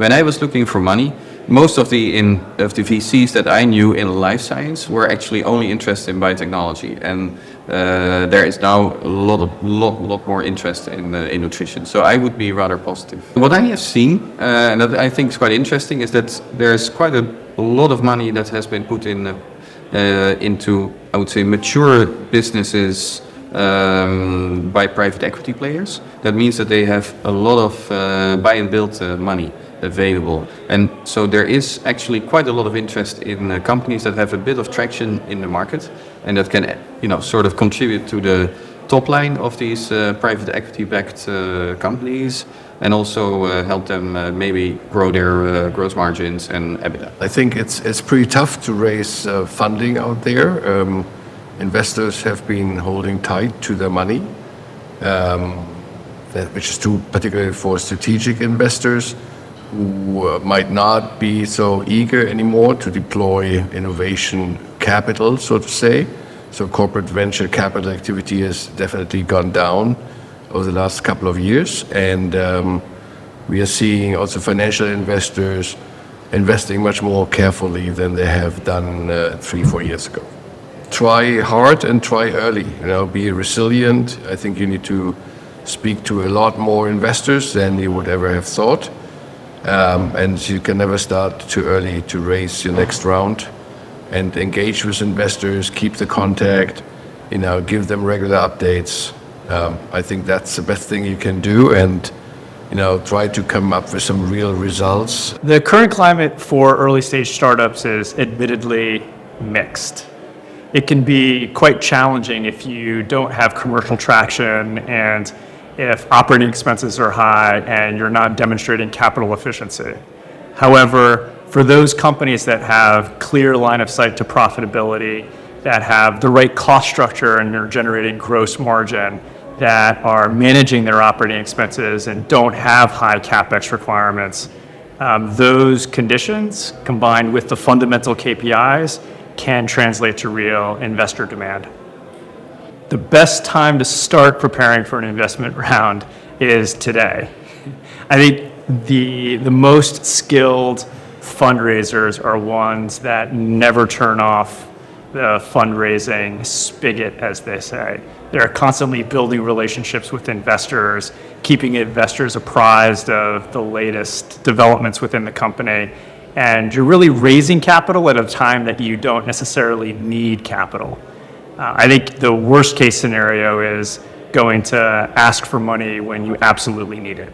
when I was looking for money, most of the VCs that I knew in life science were actually only interested in biotechnology, and there is now a lot more interest in nutrition. So I would be rather positive. What I have seen, and that I think is quite interesting, is that there's quite a lot of money that has been put in into, I would say, mature businesses by private equity players. That means that they have a lot of buy and build money available, and so there is actually quite a lot of interest in companies that have a bit of traction in the market and that can, sort of contribute to the top line of these private equity-backed companies, and also help them maybe grow their gross margins and EBITDA. I think it's pretty tough to raise funding out there. Investors have been holding tight to their money, which is true particularly for strategic investors who might not be so eager anymore to deploy innovation capital, so to say. So corporate venture capital activity has definitely gone down over the last couple of years, and we are seeing also financial investors investing much more carefully than they have done 3-4 years ago. Try hard and try early. Be resilient. I think you need to speak to a lot more investors than you would ever have thought, and you can never start too early to raise your next round. And engage with investors, keep the contact, give them regular updates. I think that's the best thing you can do, and try to come up with some real results. The current climate for early stage startups is admittedly mixed. It can be quite challenging if you don't have commercial traction and if operating expenses are high and you're not demonstrating capital efficiency. However, for those companies that have clear line of sight to profitability, that have the right cost structure and are generating gross margin, that are managing their operating expenses and don't have high CapEx requirements, those conditions combined with the fundamental KPIs can translate to real investor demand. The best time to start preparing for an investment round is today. I think the most skilled fundraisers are ones that never turn off the fundraising spigot, as they say. They're constantly building relationships with investors, keeping investors apprised of the latest developments within the company. And you're really raising capital at a time that you don't necessarily need capital. I think the worst case scenario is going to ask for money when you absolutely need it.